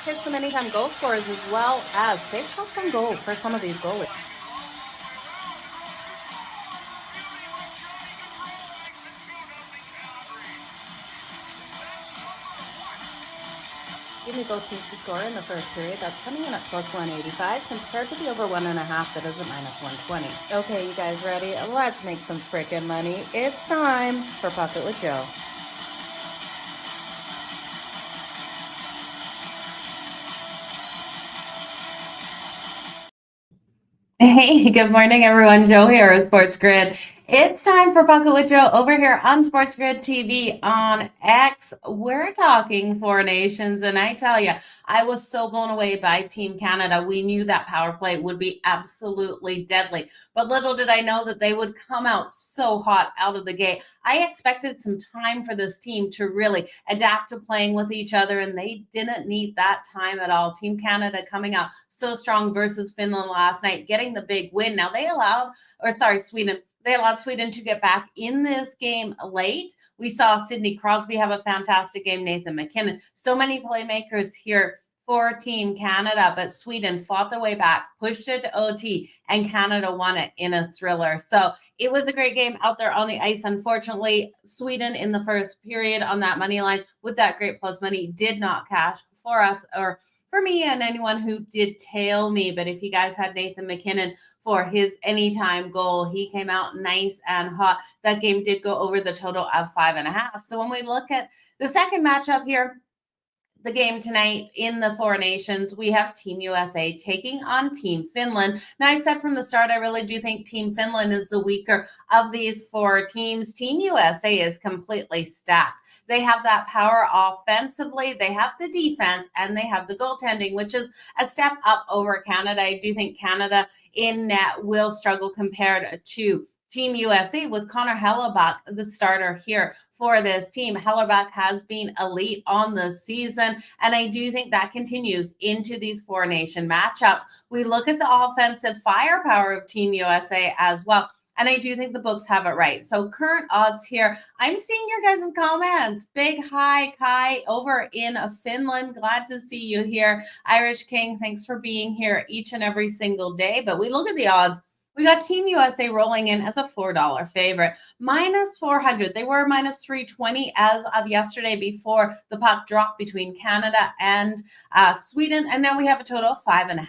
hit some anytime goal scorers as well as safe shots on goal for some of these goalies. Give me both teams to score in the first period. That's coming in at plus 185 compared to the over 1.5 that is at minus 120. Okay, you guys ready? Let's make some frickin' money. It's time for Pocket with Jo. Hey, good morning, everyone. Jo here of SportsGrid. It's time for Pocket with Jo over here on SportsGrid TV on X. We're talking Four Nations, and I tell you, I was so blown away by Team Canada. We knew that power play would be absolutely deadly, but little did I know that they would come out so hot out of the gate. I expected some time for this team to really adapt to playing with each other, and they didn't need that time at all. Team Canada coming out so strong versus Finland last night, getting the big win. Now Sweden. They allowed Sweden to get back in this game late. We saw Sidney Crosby have a fantastic game, Nathan MacKinnon. So many playmakers here for Team Canada, but Sweden fought their way back, pushed it to OT, and Canada won it in a thriller. So it was a great game out there on the ice. Unfortunately, Sweden in the first period on that money line with that great plus money did not cash for us or for me and anyone who did tail me. But if you guys had Nathan MacKinnon for his anytime goal, he came out nice and hot. That game did go over the total of 5.5. So when we look at the second matchup here, the game tonight in the Four Nations, we have Team USA taking on Team Finland. Now, I said from the start, I really do think Team Finland is the weaker of these four teams. Team USA is completely stacked. They have that power offensively, they have the defense, and they have the goaltending, which is a step up over Canada. I do think Canada in net will struggle compared to Team USA with Connor Hellebuyck, the starter here for this team. Hellebuyck has been elite on the season, and I do think that continues into these Four Nation matchups. We look at the offensive firepower of Team USA as well, and I do think the books have it right. So current odds here, I'm seeing your guys' comments. Big hi, Kai, over in Finland. Glad to see you here. Irish King, thanks for being here each and every single day. But we look at the odds. We got Team USA rolling in as a $4 favorite, minus 400. They were minus 320 as of yesterday before the puck dropped between Canada and Sweden. And now we have a total of 5.5.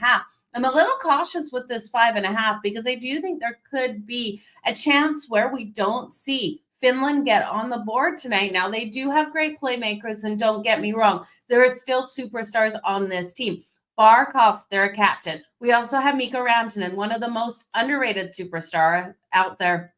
I'm a little cautious with this 5.5 because I do think there could be a chance where we don't see Finland get on the board tonight. Now, they do have great playmakers, and don't get me wrong, there are still superstars on this team. Barkov, their captain. We also have Mikko Rantanen, one of the most underrated superstars out there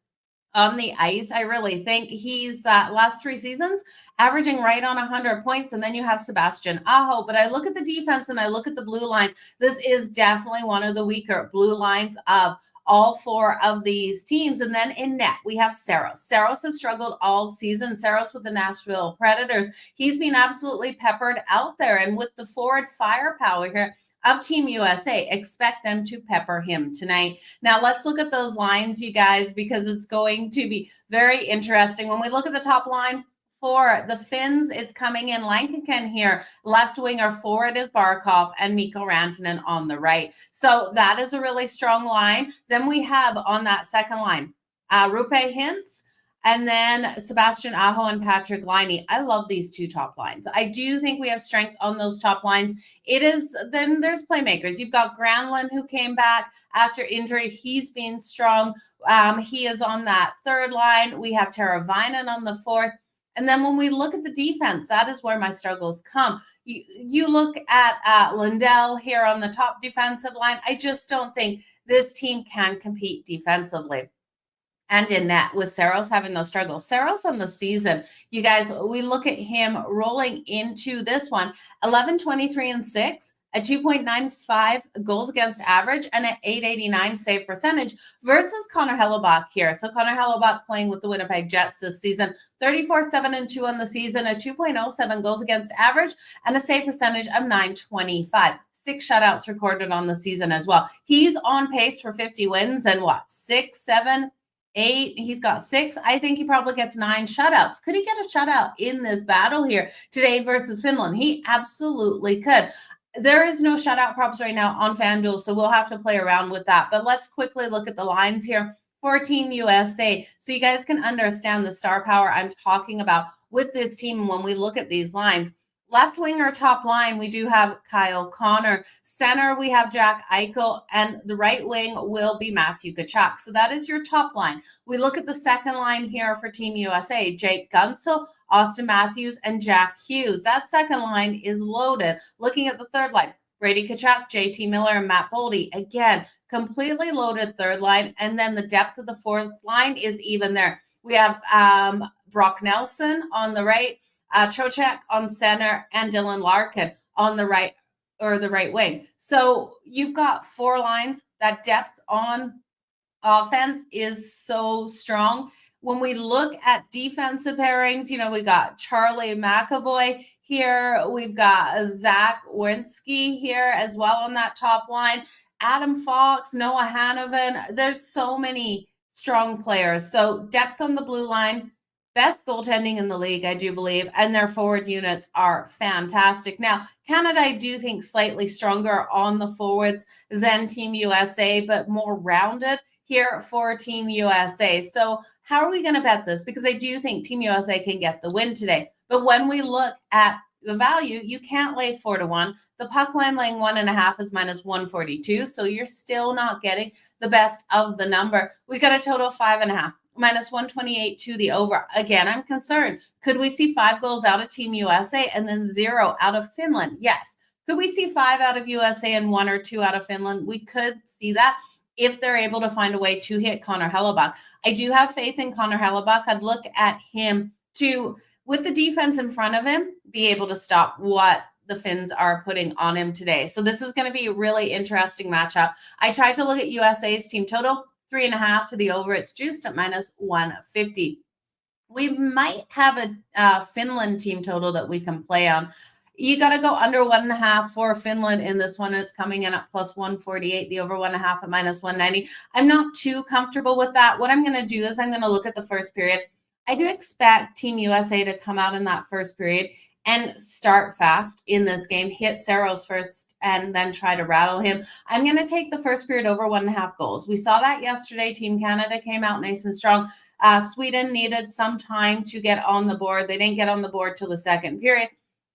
on the ice. I really think he's last 3 seasons averaging right on 100 points. And then you have Sebastian Aho. But I look at the defense and I look at the blue line. This is definitely one of the weaker blue lines of all four of these teams. And then in net, we have Saros. Saros has struggled all season. Saros with the Nashville Predators. He's been absolutely peppered out there. And with the forward firepower here of Team USA, expect them to pepper him tonight. Now, let's look at those lines, you guys, because it's going to be very interesting. When we look at the top line, for the Finns, it's coming in Lankinen here. Left winger forward is Barkov and Mikko Rantanen on the right. So that is a really strong line. Then we have on that second line, Rupe Hintz, and then Sebastian Aho and Patrick Laine. I love these two top lines. I do think we have strength on those top lines. Then there's playmakers. You've got Granlund, who came back after injury. He's been strong. He is on that third line. We have Teravainen on the fourth. And then when we look at the defense, that is where my struggles come. You look at Lindell here on the top defensive line. I just don't think this team can compete defensively. And in that, with Saros having those struggles. Saros on the season, you guys, we look at him rolling into this one, 11, 23, and 6. A 2.95 goals against average and an 889 save percentage versus Connor Hellebuyck here. So Connor Hellebuyck playing with the Winnipeg Jets this season, 34, 7, and 2 on the season, a 2.07 goals against average and a save percentage of 925. 6 shutouts recorded on the season as well. He's on pace for 50 wins and 6, 7, 8. He's got 6. I think he probably gets 9 shutouts. Could he get a shutout in this battle here today versus Finland? He absolutely could. There is no shutout props right now on FanDuel, so we'll have to play around with that. But let's quickly look at the lines here for Team USA so you guys can understand the star power I'm talking about with this team when we look at these lines. Left winger top line, we do have Kyle Connor. Center, we have Jack Eichel, and the right wing will be Matthew Tkachuk. So that is your top line. We look at the second line here for Team USA, Jake Gunsel, Austin Matthews, and Jack Hughes. That second line is loaded. Looking at the third line, Brady Tkachuk, JT Miller, and Matt Boldy. Again, completely loaded third line. And then the depth of the fourth line is even there. We have Brock Nelson on the right, Trocheck on center, and Dylan Larkin on the right or the right wing. So you've got four lines. That depth on offense is so strong. When we look at defensive pairings, we got Charlie McAvoy here. We've got Zach Werenski here as well on that top line. Adam Fox, Noah Hanovan. There's so many strong players. So depth on the blue line, best goaltending in the league, I do believe, and their forward units are fantastic. Now, Canada, I do think slightly stronger on the forwards than Team USA, but more rounded here for Team USA. So how are we going to bet this? Because I do think Team USA can get the win today. But when we look at the value, you can't lay 4-1. The puck line laying 1.5 is minus 142. So you're still not getting the best of the number. We got a total of 5.5. Minus 128 to the over. Again, I'm concerned. Could we see 5 goals out of Team USA and then 0 out of Finland? Yes. Could we see 5 out of USA and 1 or 2 out of Finland? We could see that if they're able to find a way to hit Connor Hellebuyck. I do have faith in Connor Hellebuyck. I'd look at him to, with the defense in front of him, be able to stop what the Finns are putting on him today. So this is going to be a really interesting matchup. I tried to look at USA's team total. 3.5 to the over. It's juiced at minus 150. We might have a Finland team total that we can play on. You got to go under 1.5 for Finland in this one. It's coming in at plus 148, the over 1.5 at minus 190. I'm not too comfortable with that. What I'm going to do is I'm going to look at the first period. I do expect Team USA to come out in that first period and start fast in this game, hit Saros first, and then try to rattle him. I'm going to take the first period over 1.5 goals. We saw that yesterday. Team Canada came out nice and strong. Sweden needed some time to get on the board. They didn't get on the board till the second period.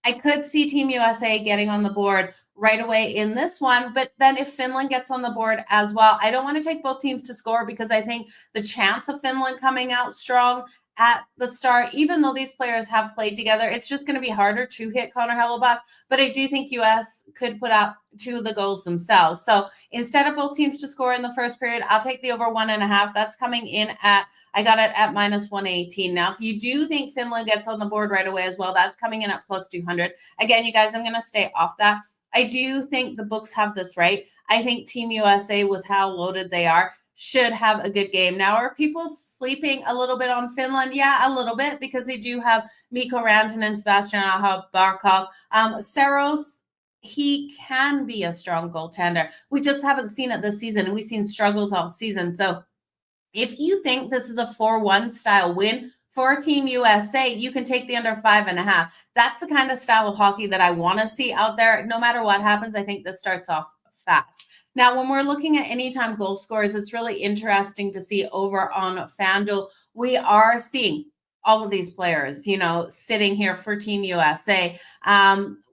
I could see Team USA getting on the board right away in this one, but then if Finland gets on the board as well, I don't want to take both teams to score because I think the chance of Finland coming out strong at the start, even though these players have played together, it's just going to be harder to hit Connor Hellebuyck. But I do think US could put up 2 of the goals themselves. So instead of both teams to score in the first period, I'll take the over 1.5. That's coming in at, I got it at minus 118. Now, if you do think Finland gets on the board right away as well, that's coming in at plus 200. Again, you guys, I'm going to stay off that. I do think the books have this right. I think Team USA, with how loaded they are, should have a good game. Now, are people sleeping a little bit on Finland? Yeah, a little bit, because they do have Mikko Rantanen and Sebastian Barkov. Saros, he can be a strong goaltender. We just haven't seen it this season, and we've seen struggles all season. So if you think this is a 4-1 style win for Team USA, you can take the under 5.5. That's the kind of style of hockey that I want to see out there. No matter what happens, I think this starts off fast. Now, when we're looking at anytime goal scorers, it's really interesting to see over on FanDuel. We are seeing all of these players, sitting here for Team USA.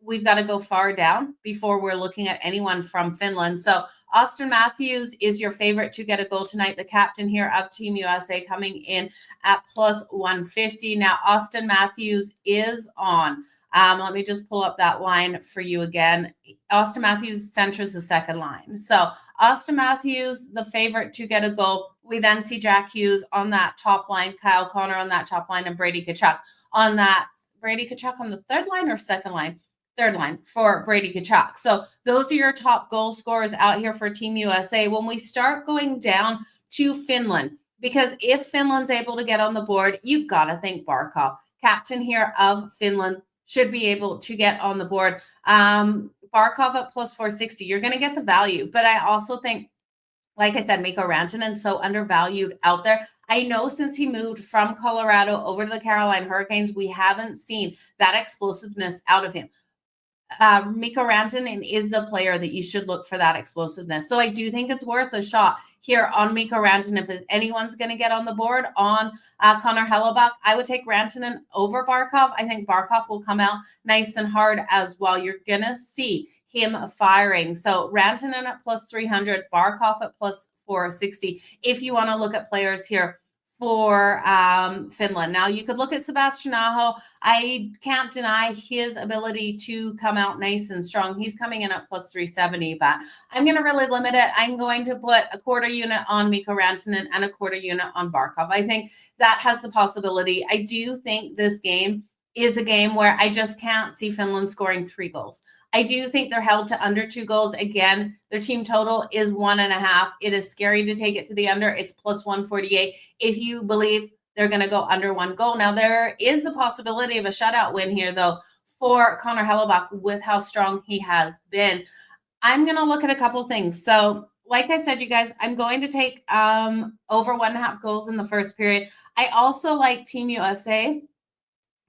We've got to go far down before we're looking at anyone from Finland. So Austin Matthews is your favorite to get a goal tonight. The captain here of Team USA coming in at plus 150. Now, Austin Matthews is on. Let me just pull up that line for you again. Austin Matthews centers the second line. So Austin Matthews, the favorite to get a goal. We then see Jack Hughes on that top line, Kyle Connor on that top line, and Brady Tkachuk on that. Brady Tkachuk on the third line or second line? Third line for Brady Tkachuk. So those are your top goal scorers out here for Team USA. When we start going down to Finland, because if Finland's able to get on the board, you got to think Barkov, captain here of Finland, should be able to get on the board. Barkov at plus 460, you're going to get the value. But I also think, like I said, Mikko Rantanen so undervalued out there. I know since he moved from Colorado over to the Carolina Hurricanes, we haven't seen that explosiveness out of him. Mikko Rantanen is a player that you should look for that explosiveness. So I do think it's worth a shot here on Mikko Rantanen. If anyone's going to get on the board on Connor Hellebuck, I would take Rantanen over Barkov. I think Barkov will come out nice and hard as well. You're going to see him firing. So Rantanen at plus 300, Barkov at plus 460. If you want to look at players here for Finland. Now, you could look at Sebastian Aho. I can't deny his ability to come out nice and strong. He's coming in at plus 370, but I'm going to really limit it. I'm going to put a quarter unit on Mikko Rantanen and a quarter unit on Barkov. I think that has the possibility. I do think this game is a game where I just can't see Finland scoring 3 goals. I do think they're held to under 2 goals. Again, their team total is 1.5. It is scary to take it to the under. It's plus 148. If you believe they're going to go under 1 goal. Now, there is a possibility of a shutout win here, though, for Connor Hellebuck with how strong he has been. I'm going to look at a couple things. So, like I said, you guys, I'm going to take over 1.5 goals in the first period. I also like Team USA.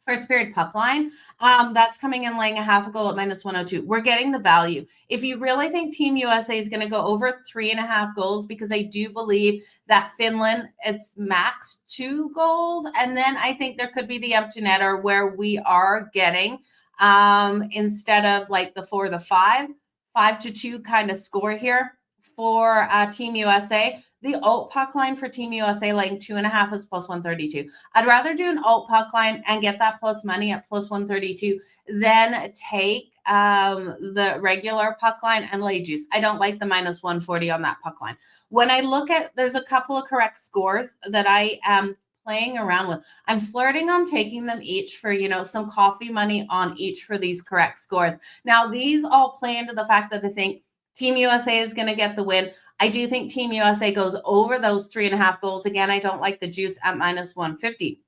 First period puck line, that's coming in laying a half a goal at minus 102. We're getting the value. If you really think Team USA is going to go over 3.5 goals, because I do believe that Finland, it's max 2 goals. And then I think there could be the empty netter where we are getting, instead of like the 5-2 kind of score here for Team USA. The alt puck line for Team USA laying 2.5 is plus 132. I'd rather do an alt puck line and get that plus money at plus 132 than take the regular puck line and lay juice. I don't like the minus 140 on that puck line. When I look at, there's a couple of correct scores that I am playing around with. I'm flirting on taking them each for, some coffee money on each for these correct scores. Now, these all play into the fact that I think Team USA is going to get the win. I do think Team USA goes over those 3.5 goals. Again, I don't like the juice at minus 150.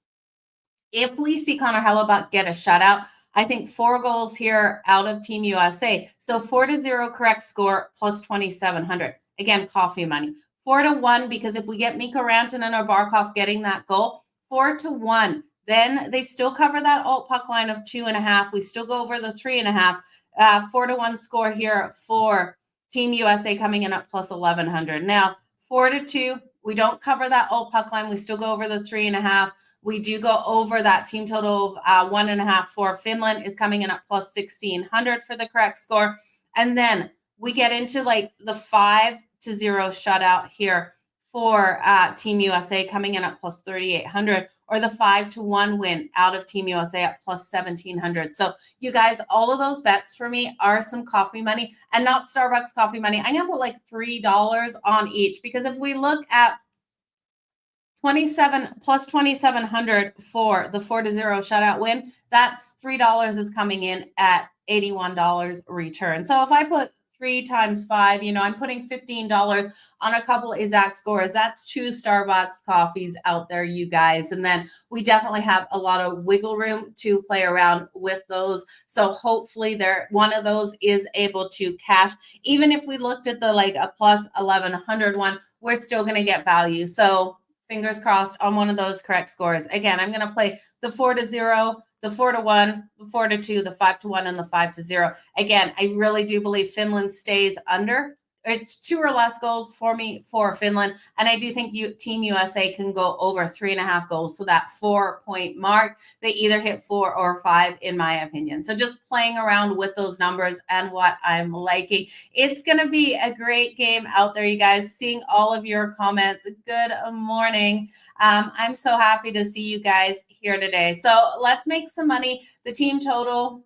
If we see Connor Hellebuck get a shutout, I think 4 goals here out of Team USA. So 4-0 correct score plus 2,700. Again, coffee money. 4-1, because if we get Mikko Rantanen or Barkov getting that goal, 4-1. Then they still cover that alt puck line of 2.5. We still go over the 3.5. 4-1 score here for Team USA coming in at plus 1,100. Now, 4-2, we don't cover that alt puck line. We still go over the 3.5. We do go over that team total of 1.5 for Finland is coming in at plus 1,600 for the correct score. And then we get into like the 5-0 shutout here for Team USA coming in at plus 3,800, or the 5-1 win out of Team USA at plus 1,700. So you guys, all of those bets for me are some coffee money, and not Starbucks coffee money. I'm going to put like $3 on each, because if we look at 27 plus 2,700 for the 4-0 shutout win, that's $3 is coming in at $81 return. So if I put 3 times 5, I'm putting $15 on a couple of exact scores. That's 2 Starbucks coffees out there, you guys. And then we definitely have a lot of wiggle room to play around with those. So hopefully one of those is able to cash. Even if we looked at the like a plus 1,100 one, we're still going to get value. So fingers crossed on one of those correct scores. Again, I'm going to play the 4-0, the 4-1, the 4-2, the 5-1, and the 5-0. Again, I really do believe Finland stays under. It's 2 or less goals for me for Finland. And I do think Team USA can go over 3.5 goals. So that 4-point mark, they either hit 4 or 5, in my opinion. So just playing around with those numbers and what I'm liking. It's going to be a great game out there, you guys. Seeing all of your comments. Good morning. I'm so happy to see you guys here today. So let's make some money. The team total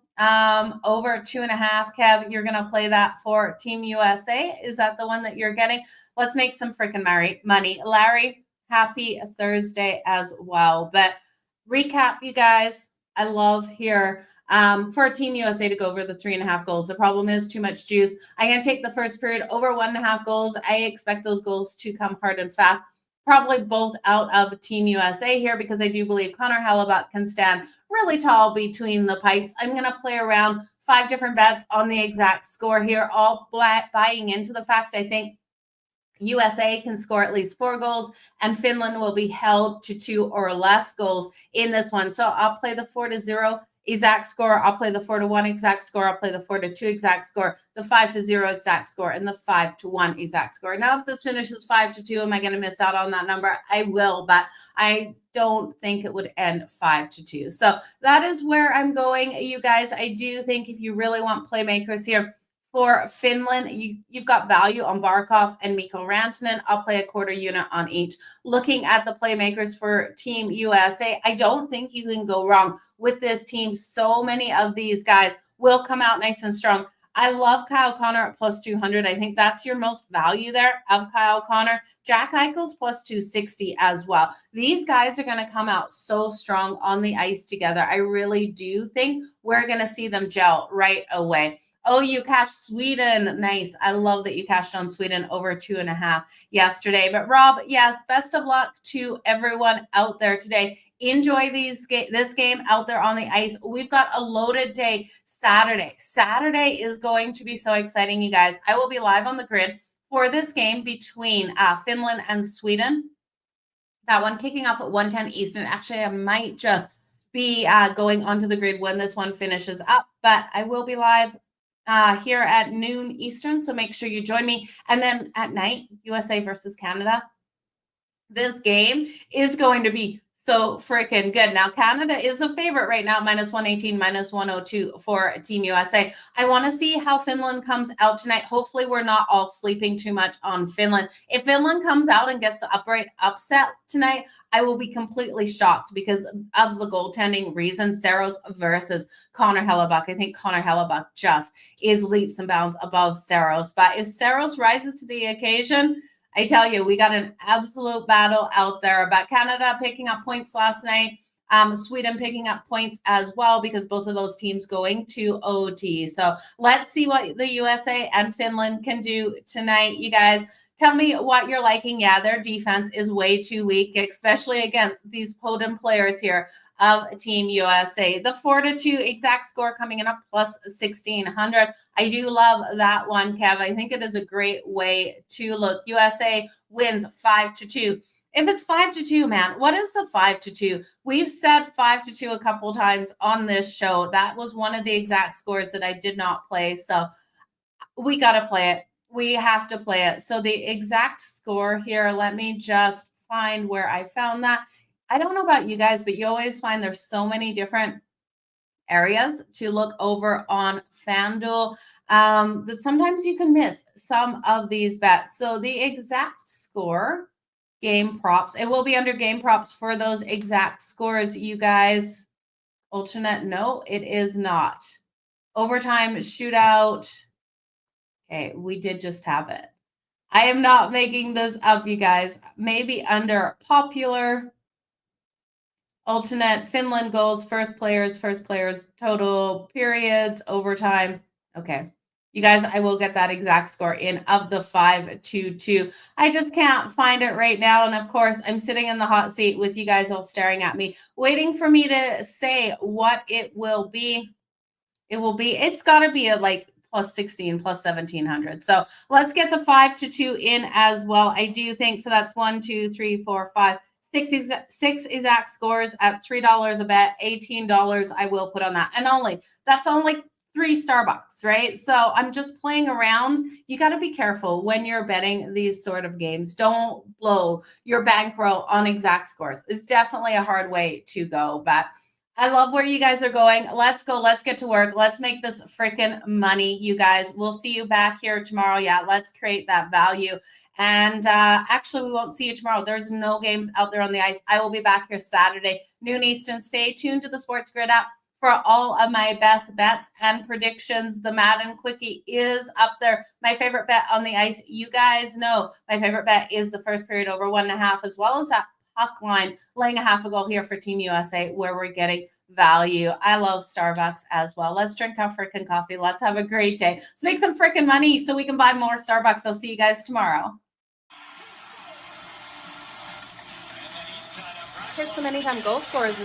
over 2.5. Kev, you're going to play that for Team USA. Is that the one that you're getting? Let's make some freaking money. Larry, happy Thursday as well. But recap, you guys, I love here for Team USA to go over the 3.5 goals. The problem is too much juice. I'm going to take the first period over 1.5 goals. I expect those goals to come hard and fast. Probably both out of Team USA here, because I do believe Connor Hellebuck can stand really tall between the pipes. I'm going to play around 5 different bets on the exact score here, all buying into the fact I think USA can score at least 4 goals, and Finland will be held to 2 or less goals in this one. So I'll play the 4-0 exact score, I'll play the 4-1 exact score. I'll play the 4-2 exact score, the 5-0 exact score, and the 5-1 exact score. Now, if this finishes 5-2, am I going to miss out on that number? I will, but I don't think it would end 5-2. So that is where I'm going, you guys. I do think if you really want playmakers here, for Finland, you've got value on Barkov and Mikko Rantanen. I'll play a quarter unit on each. Looking at the playmakers for Team USA, I don't think you can go wrong with this team. So many of these guys will come out nice and strong. I love Kyle Connor at plus 200. I think that's your most value there of Kyle Connor. Jack Eichel's plus 260 as well. These guys are going to come out so strong on the ice together. I really do think we're going to see them gel right away. Oh, you cashed Sweden. Nice. I love that you cashed on Sweden over 2.5 yesterday. But Rob, yes, best of luck to everyone out there today. Enjoy this game out there on the ice. We've got a loaded day Saturday. Saturday is going to be so exciting, you guys. I will be live on the grid for this game between Finland and Sweden. That one kicking off at 1:10 Eastern. Actually, I might just be going onto the grid when this one finishes up, but I will be live here at noon Eastern, so make sure you join me. And then at night, USA versus Canada. This game is going to be so freaking good. Now, Canada is a favorite right now, minus 118, minus 102 for Team USA. I want to see how Finland comes out tonight. Hopefully, we're not all sleeping too much on Finland. If Finland comes out and gets the upright upset tonight, I will be completely shocked because of the goaltending reason. Saros versus Connor Hellebuyck. I think Connor Hellebuyck just is leaps and bounds above Saros. But if Saros rises to the occasion, I tell you, we got an absolute battle out there. But Canada picking up points last night. Sweden picking up points as well because both of those teams going to OT. So let's see what the USA and Finland can do tonight. You guys, tell me what you're liking. Yeah, their defense is way too weak, especially against these potent players here of Team USA. The 4-2 exact score coming in up plus 1,600. I do love that one, Kev. I think it is a great way to look. USA wins 5-2. If it's 5-2, man, what is the 5-2? We've said 5-2 a couple times on this show. That was one of the exact scores that I did not play. So we got to play it. We have to play it. So the exact score here, let me just find where I found that. I don't know about you guys, but you always find there's so many different areas to look over on FanDuel that sometimes you can miss some of these bets. So the exact score, game props, it will be under game props for those exact scores, you guys. Alternate, no, it is not. Overtime, shootout. Okay, we did just have it. I am not making this up, you guys. Maybe under popular, alternate, Finland goals, first players, total, periods, overtime. Okay. You guys, I will get that exact score in of the 5-2. I just can't find it right now. And of course, I'm sitting in the hot seat with you guys all staring at me, waiting for me to say what it will be. It's got to be at like plus 16, plus 1,700. So let's get the 5-2 in as well. I do think so. That's 1, 2, 3, 4, 5, 6 exact scores at $3 a bet, $18 I will put on that. And that's only 3 Starbucks, right? So I'm just playing around. You got to be careful when you're betting these sort of games. Don't blow your bankroll on exact scores. It's definitely a hard way to go, but I love where you guys are going. Let's go. Let's get to work. Let's make this freaking money, you guys. We'll see you back here tomorrow. Yeah, let's create that value. And actually, we won't see you tomorrow. There's no games out there on the ice. I will be back here Saturday, noon Eastern. Stay tuned to the SportsGrid app for all of my best bets and predictions. The Madden Quickie is up there. My favorite bet on the ice, you guys know, my favorite bet is the first period over 1.5, as well as that puck line, laying a half a goal here for Team USA, where we're getting value. I love Starbucks as well. Let's drink our freaking coffee. Let's have a great day. Let's make some freaking money so we can buy more Starbucks. I'll see you guys tomorrow. Hit some anytime goal scorers.